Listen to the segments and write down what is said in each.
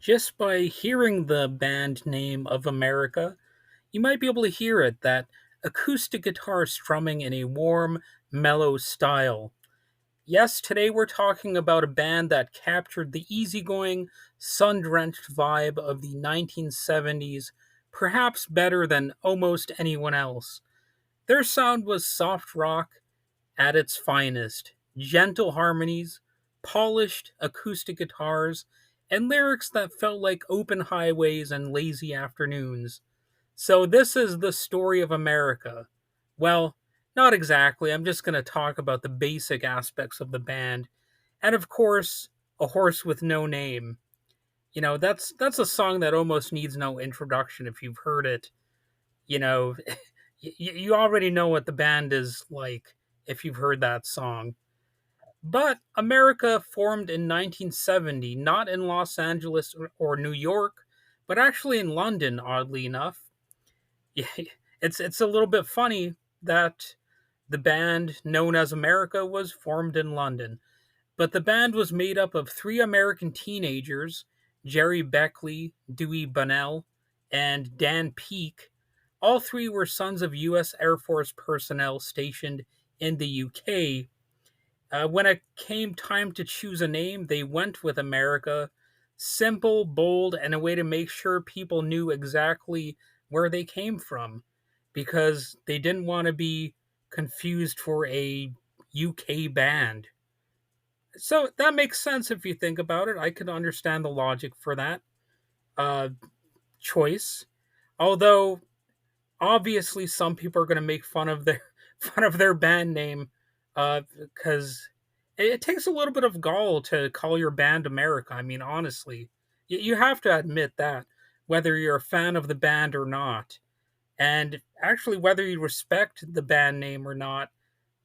Just by hearing the band name of America, you might be able to hear it that acoustic guitar strumming in a warm, mellow style. Yes, today we're talking about a band that captured the easygoing, sun-drenched vibe of the 1970s, perhaps better than almost anyone else. Their sound was soft rock at its finest, gentle harmonies, polished acoustic guitars, and lyrics that felt like open highways and lazy afternoons. So, this is the story of America. Well, not exactly. I'm just going to talk about the basic aspects of the band. And of course, A Horse with No Name. That's a song that almost needs no introduction if you've heard it. You know, you already know what the band is like if you've heard that song. But America formed in 1970, not in Los Angeles or New York, but actually in London, oddly enough. Yeah, it's a little bit funny that the band known as America was formed in London. But the band was made up of three American teenagers, Jerry Beckley, Dewey Bunnell, and Dan Peake. All three were sons of U.S. Air Force personnel stationed in the UK. When it came time to choose a name, they went with America. Simple, bold, and a way to make sure people knew exactly where they came from because they didn't want to be confused for a UK band. So that makes sense if you think about it. I can understand the logic for that uh, choice. Although obviously some people are going to make fun of their fun of their band name because it takes a little bit of gall to call your band America. I mean, honestly, you have to admit that whether you're a fan of the band or not, and actually whether you respect the band name or not,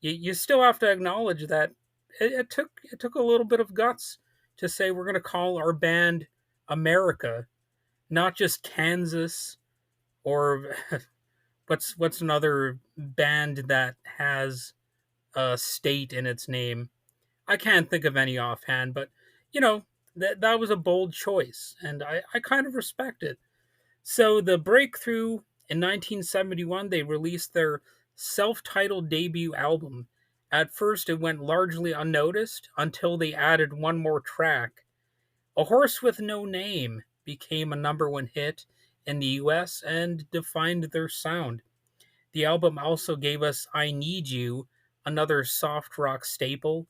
you still have to acknowledge that it took a little bit of guts to say we're going to call our band America, not just Kansas or what's another band that has a state in its name. I can't think of any offhand, but you know that was a bold choice, and I kind of respect it. So the breakthrough in 1971, they released their self-titled debut album. At first, it went largely unnoticed until they added one more track. A Horse with No Name became a number one hit in the US and defined their sound. The album also gave us I Need You, another soft rock staple.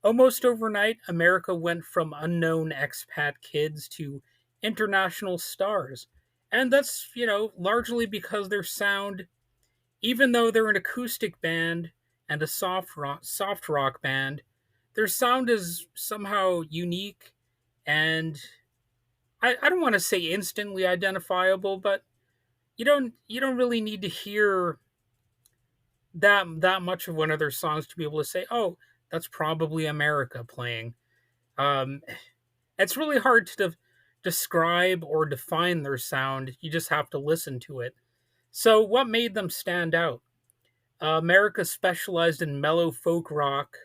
Almost overnight, America went from unknown expat kids to international stars. And that's, largely because their sound, even though they're an acoustic band and a soft rock band, their sound is somehow unique and I don't want to say instantly identifiable, but you don't really need to hear that much of one of their songs to be able to say, "Oh, that's probably America playing." Um, it's really hard to describe or define their sound. You just have to listen to it. So, what made them stand out? America specialized in mellow folk rock,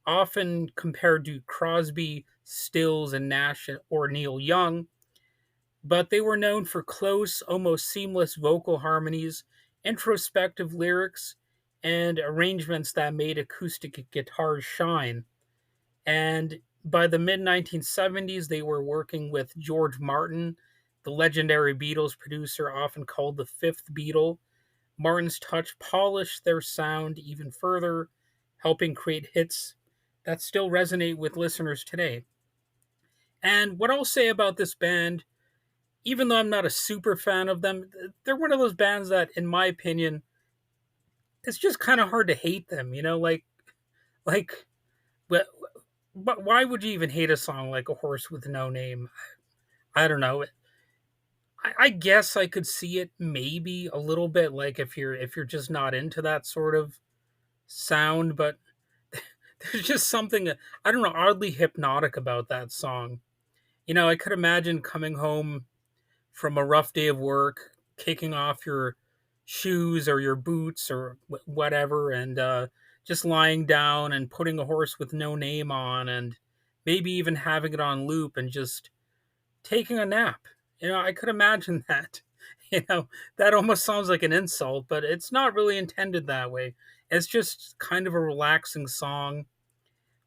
often compared to Crosby, Stills, and Nash or Neil Young, but they were known for close, almost seamless vocal harmonies, introspective lyrics, and arrangements that made acoustic guitars shine. And by the mid 1970s, they were working with George Martin, the legendary Beatles producer, often called the fifth Beatle. Martin's touch polished their sound even further, helping create hits that still resonate with listeners today. And what I'll say about this band, even though I'm not a super fan of them, they're one of those bands that, in my opinion, it's just kind of hard to hate them. Like, but why would you even hate a song like A Horse with No Name? I don't know. I guess I could see it maybe a little bit, like if you're just not into that sort of sound, but there's just something I don't know oddly hypnotic about that song. I could imagine coming home from a rough day of work, kicking off your shoes or your boots or whatever, and just lying down and putting A Horse with No Name on, and maybe even having it on loop and just taking a nap. I could imagine that. That almost sounds like an insult, but it's not really intended that way. It's just kind of a relaxing song.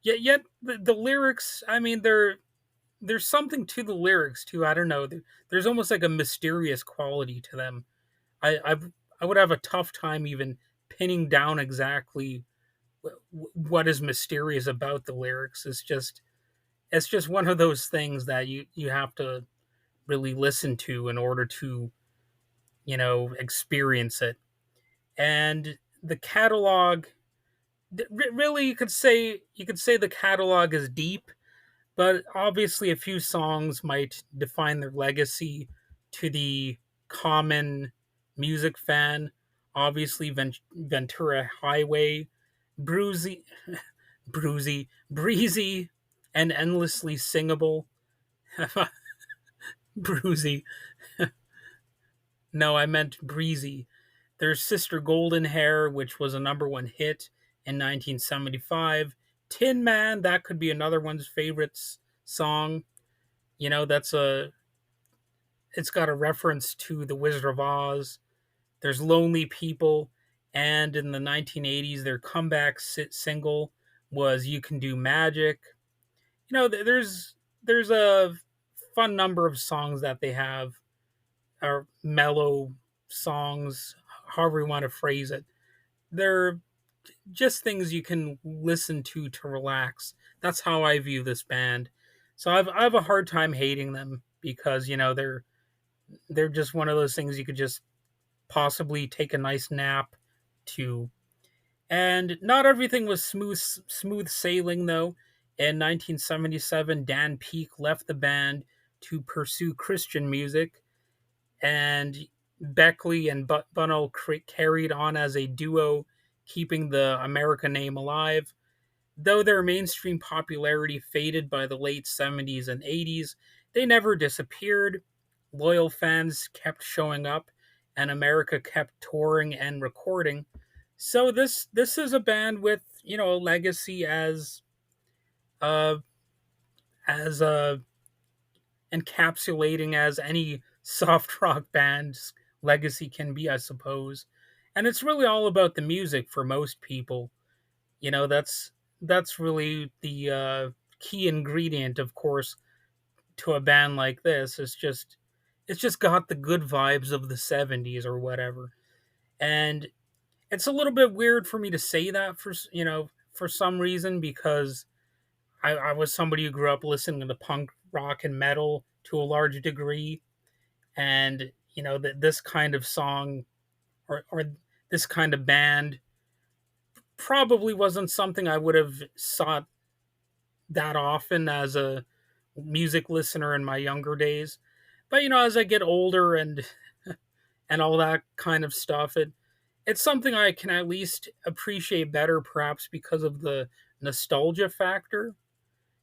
Yet the lyrics, I mean, there's something to the lyrics too. I don't know. There's almost like a mysterious quality to them. I would have a tough time even pinning down exactly what is mysterious about the lyrics. It's just one of those things that you have to really listen to in order to experience it. And the catalog, really, you could say the catalog is deep, but obviously a few songs might define their legacy to the common music fan. Obviously, Ventura Highway, Bruisey, Breezy, and endlessly singable. Bruisey. No, I meant breezy. There's Sister Golden Hair, which was a number one hit in 1975. Tin Man, that could be another one's favorites song. That's it's got a reference to The Wizard of Oz. There's Lonely People, and in the 1980s, their comeback single was You Can Do Magic. There's a fun number of songs that they have, or mellow songs, however you want to phrase it. They're just things you can listen to relax. That's how I view this band. So I have a hard time hating them because they're just one of those things you could just possibly take a nice nap to. And not everything was smooth sailing though. In 1977, Dan Peake left the band to pursue Christian music, and Beckley and Bunnell carried on as a duo, keeping the America name alive. Though their mainstream popularity faded by the late 70s and 80s, they never disappeared. Loyal fans kept showing up, and America kept touring and recording. So this is a band with a legacy uh as encapsulating as any soft rock band's legacy can be, I suppose. And it's really all about the music for most people. That's really the key ingredient, of course, to a band like this. It's just got the good vibes of the 70s or whatever. And it's a little bit weird for me to say that for some reason, because I was somebody who grew up listening to punk rock and metal to a large degree, and that this kind of song, or this kind of band probably wasn't something I would have sought that often as a music listener in my younger days. But as I get older and all that kind of stuff, it's something I can at least appreciate better, perhaps because of the nostalgia factor.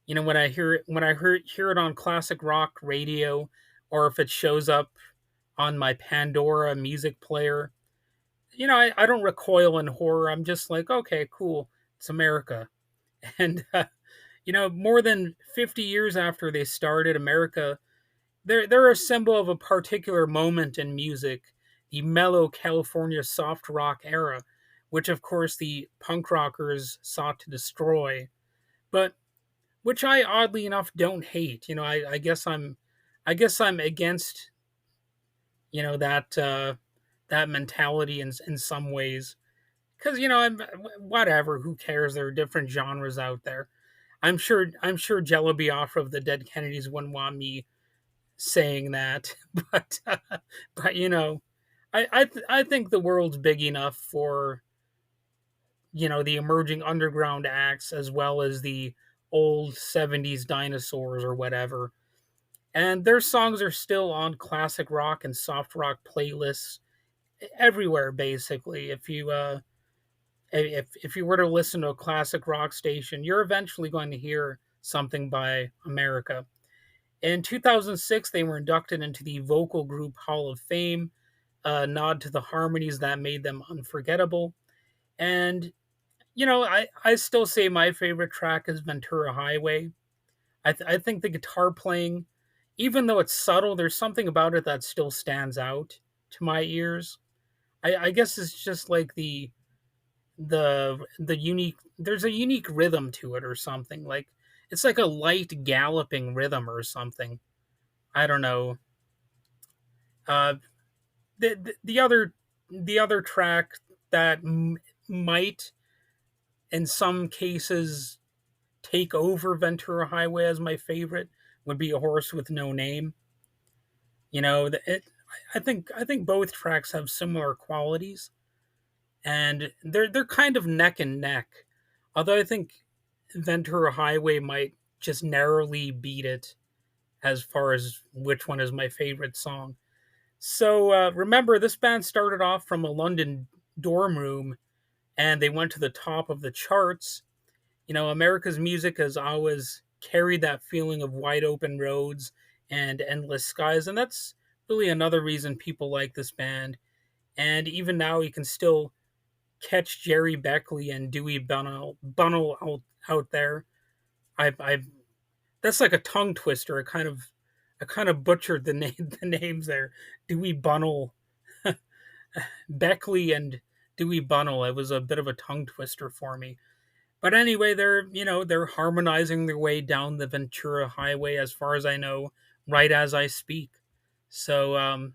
When I hear it on classic rock radio, or if it shows up on my Pandora music player, I don't recoil in horror. I'm just like, okay, cool, it's America. And more than 50 years after they started, America, they're a symbol of a particular moment in music, the mellow California soft rock era, which of course the punk rockers sought to destroy, but which I oddly enough don't hate. I guess I'm against that mentality in some ways, because whatever, who cares? There are different genres out there. I'm sure Jello Biafra of the Dead Kennedys wouldn't want me saying that, but I think the world's big enough for the emerging underground acts, as well as the old 70s dinosaurs or whatever. And their songs are still on classic rock and soft rock playlists everywhere, basically. If you were to listen to a classic rock station, you're eventually going to hear something by America. In 2006, they were inducted into the Vocal Group Hall of Fame, a nod to the harmonies that made them unforgettable. And I still say my favorite track is Ventura Highway. I think the guitar playing, even though it's subtle, there's something about it that still stands out to my ears. I guess it's just like the unique, there's a unique rhythm to it or something. Like it's like a light galloping rhythm or something. I don't know. Uh, the other track that might in some cases take over Ventura Highway as my favorite would be A Horse with No Name. You know, I think both tracks have similar qualities, and they're kind of neck and neck. Although I think Ventura Highway might just narrowly beat it as far as which one is my favorite song. So remember, this band started off from a London dorm room, and they went to the top of the charts. You know, America's music has always carried that feeling of wide open roads and endless skies, and that's really another reason people like this band. And even now, you can still catch Jerry Beckley and Dewey Bunnell out there. I that's like a tongue twister. I kind of butchered the name the names there. Dewey Bunnell, Beckley, and Dewey Bunnell. It was a bit of a tongue twister for me. But anyway, they're harmonizing their way down the Ventura Highway, as far as I know, right as I speak. So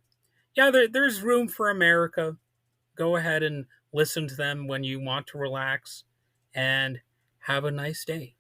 yeah, there's room for America. Go ahead and listen to them when you want to relax, and have a nice day.